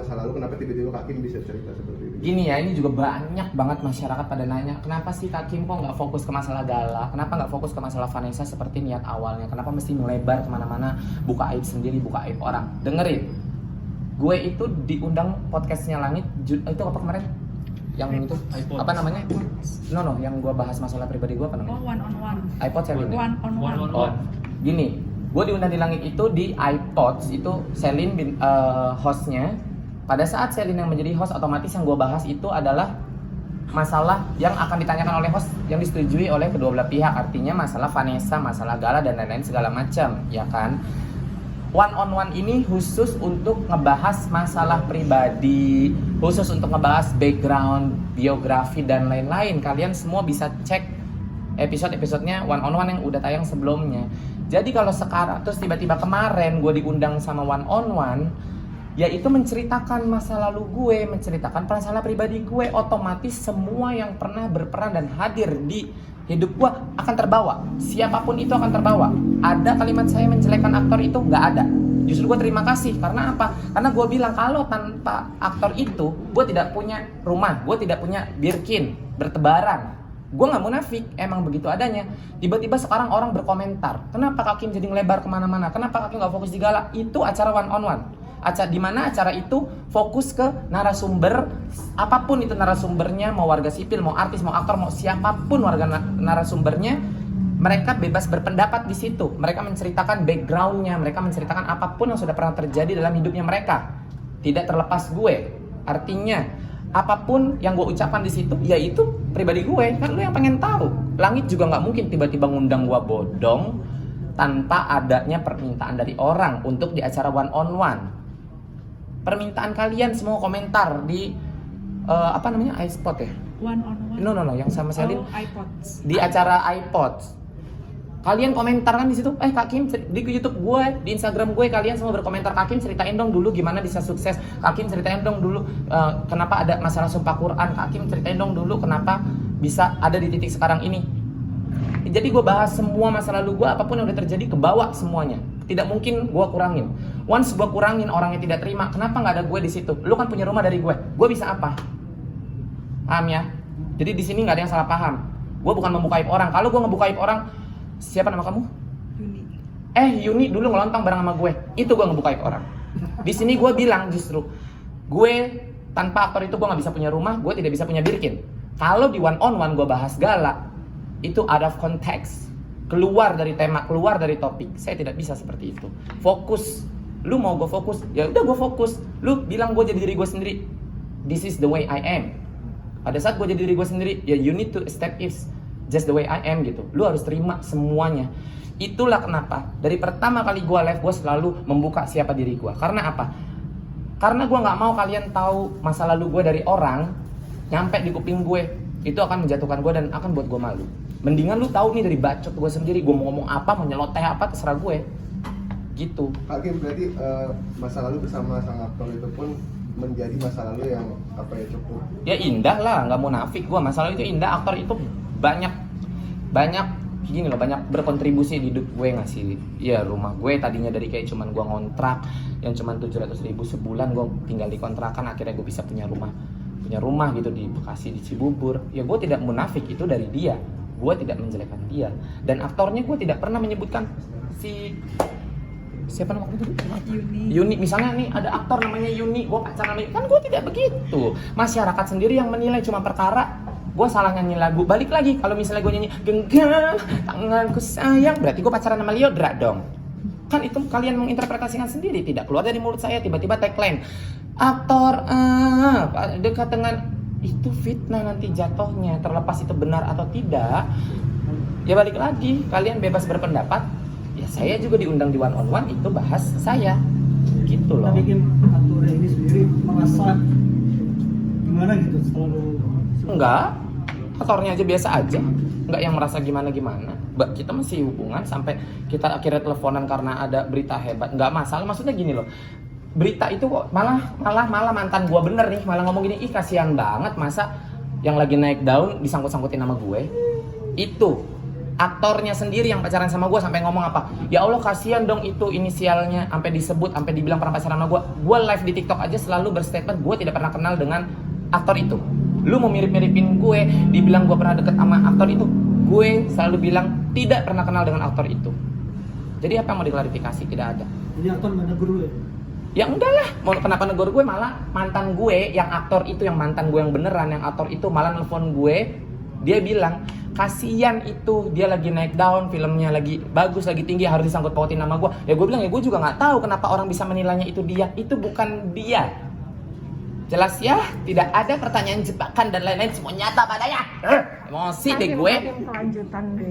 masa lalu, kenapa tiba-tiba Kak Kim bisa cerita seperti itu? Gini ya, ini juga banyak banget masyarakat pada nanya, kenapa sih Kak Kim kok nggak fokus ke masalah Gala? Kenapa nggak fokus ke masalah Vanessa seperti niat awalnya? Kenapa mesti melebar kemana-mana, buka aib sendiri, buka aib orang? Dengerin, gue itu diundang podcastnya Langit, itu apa kemarin? Yang itu, iPod. apa namanya? No, yang gue bahas masalah pribadi gue apa namanya? Oh, one on one. iPod Celine. One on one. Oh, gini, gue diundang di Langit itu di iPods, itu Celine hostnya. Pada saat Celine yang menjadi host, otomatis yang gue bahas itu adalah masalah yang akan ditanyakan oleh host yang disetujui oleh kedua belah pihak. Artinya masalah Vanessa, masalah Gala, dan lain-lain segala macam, ya kan? One on one ini khusus untuk ngebahas masalah pribadi, khusus untuk ngebahas background, biografi, dan lain-lain. Kalian semua bisa cek episode-episodenya one on one yang udah tayang sebelumnya. Jadi kalau sekarang terus tiba-tiba kemarin gue diundang sama one on one, yaitu menceritakan masa lalu gue, menceritakan masalah pribadi gue, otomatis semua yang pernah berperan dan hadir di hidup gue akan terbawa. Siapapun itu akan terbawa. Ada kalimat saya menjelekkan aktor itu? Nggak ada. Justru gue terima kasih. Karena apa? Karena gue bilang kalau tanpa aktor itu, gue tidak punya rumah, gue tidak punya Birkin bertebaran. Gue nggak munafik, emang begitu adanya. Tiba-tiba sekarang orang berkomentar, kenapa Kak Kim jadi ngelebar kemana-mana? Kenapa Kak Kim nggak fokus di Gala? Itu acara one on one. Di mana acara itu fokus ke narasumber, apapun itu narasumbernya, mau warga sipil, mau artis, mau aktor, mau siapapun narasumbernya, mereka bebas berpendapat di situ. Mereka menceritakan backgroundnya, mereka menceritakan apapun yang sudah pernah terjadi dalam hidupnya mereka. Tidak terlepas gue. Artinya apapun yang gue ucapkan di situ, yaitu pribadi gue. Kan lu yang pengen tahu. Langit juga nggak mungkin tiba-tiba ngundang gue bodong tanpa adanya permintaan dari orang untuk di acara one on one. Permintaan kalian semua komentar di apa namanya, iSpot ya? One on one. No, yang sama Celine. Oh, iPods. Di acara iPods. Kalian komentar kan di situ, Kak Kim, di YouTube gue, di Instagram gue, kalian semua berkomentar, Kak Kim ceritain dong dulu gimana bisa sukses, Kak Kim ceritain dong dulu kenapa ada masalah sumpah Quran, Kak Kim ceritain dong dulu kenapa bisa ada di titik sekarang ini. Jadi gue bahas semua masa lalu gue, apapun yang udah terjadi kebawa semuanya. Tidak mungkin gue kurangin. Once gue kurangin, orangnya tidak terima, kenapa nggak ada gue di situ? Lu kan punya rumah dari gue bisa apa? Paham ya? Jadi di sini nggak ada yang salah paham. Gue bukan membuka aib orang. Kalau gue ngebuka aib orang, siapa nama kamu? Yuni. Yuni dulu ngelontong bareng sama gue. Itu gue ngebuka aib orang. Di sini gue bilang justru, gue tanpa aktor itu gue nggak bisa punya rumah, gue tidak bisa punya Birkin. Kalau di one on one gue bahas Gala, itu out of context, keluar dari tema, keluar dari topik. Saya tidak bisa seperti itu. Fokus. Lu mau gue fokus, ya udah gue fokus. Lu bilang gue jadi diri gue sendiri. This is the way I am. Pada saat gue jadi diri gue sendiri, ya you need to accept it just the way I am gitu. Lu harus terima semuanya. Itulah kenapa dari pertama kali gue live, gue selalu membuka siapa diri gue. Karena apa? Karena gue nggak mau kalian tahu masa lalu gue dari orang nyampe di kuping gue. Itu akan menjatuhkan gue dan akan buat gue malu. Mendingan lu tahu nih dari bacot gue sendiri, gue mau ngomong apa, mau nyeloteh apa, terserah gue. Gitu. Kak Kim, berarti masa lalu bersama sang aktor itu pun menjadi masa lalu yang apa ya, cukup Ya indah lah, nggak munafik gue. Masa lalu itu indah, aktor itu banyak gini loh, banyak berkontribusi di hidup gue, ngasih ya rumah gue tadinya dari kayak cuman gue ngontrak yang cuman 700.000 sebulan, gue tinggal di kontrakan, akhirnya gue bisa punya rumah gitu di Bekasi, di Cibubur. Ya gue tidak munafik, itu dari dia. Gue tidak menjelekkan dia. Dan aktornya gue tidak pernah menyebutkan siapa nama itu? Yuni. Misalnya nih ada aktor namanya Yuni, gue pacaran sama Yuni. Kan gue tidak begitu. Masyarakat sendiri yang menilai, cuma perkara gue salah nyanyi lagu. Balik lagi, kalau misalnya gue nyanyi genggam tanganku sayang, berarti gue pacaran sama Lyodra dong. Kan itu kalian menginterpretasikan sendiri, tidak keluar dari mulut saya. Tiba-tiba tagline aktor dekat dengan, itu fitnah nanti jatuhnya. Terlepas itu benar atau tidak, ya balik lagi, kalian bebas berpendapat. Ya saya juga diundang di one on one, itu bahas saya gitu loh. Tapi Kim, aktornya ini sendiri merasa gimana gitu selalu? Enggak, aktornya aja biasa aja, enggak yang merasa gimana-gimana. Kita masih hubungan sampai kita akhirnya teleponan karena ada berita hebat. Enggak masalah, maksudnya gini loh. Berita itu kok malah mantan gua bener nih, malah ngomong gini, ih kasihan banget masa yang lagi naik daun disangkut-sangkutin nama gue. Itu aktornya sendiri yang pacaran sama gue sampai ngomong apa, ya Allah kasihan dong itu inisialnya, sampai disebut, sampai dibilang pernah pacaran sama gue. Gue live di TikTok aja selalu berstatement gue tidak pernah kenal dengan aktor itu. Lu mau mirip-miripin gue, dibilang gue pernah deket sama aktor itu, gue selalu bilang tidak pernah kenal dengan aktor itu. Jadi apa yang mau diklarifikasi? Tidak ada. Jadi aktor nggak negur lu ya? Ya enggak lah, mau kenapa negor gue, malah mantan gue yang aktor itu, yang mantan gue yang beneran, yang aktor itu malah nelfon gue. Dia bilang, kasihan itu dia lagi naik daun, filmnya lagi bagus, lagi tinggi, harus disangkut pautin nama gue. Ya gue bilang, ya gue juga nggak tahu kenapa orang bisa menilainya itu dia. Itu bukan dia. Jelas ya, tidak ada pertanyaan jebakan dan lain-lain, semua nyata padanya. Emosi deh gue. Kelanjutan deh.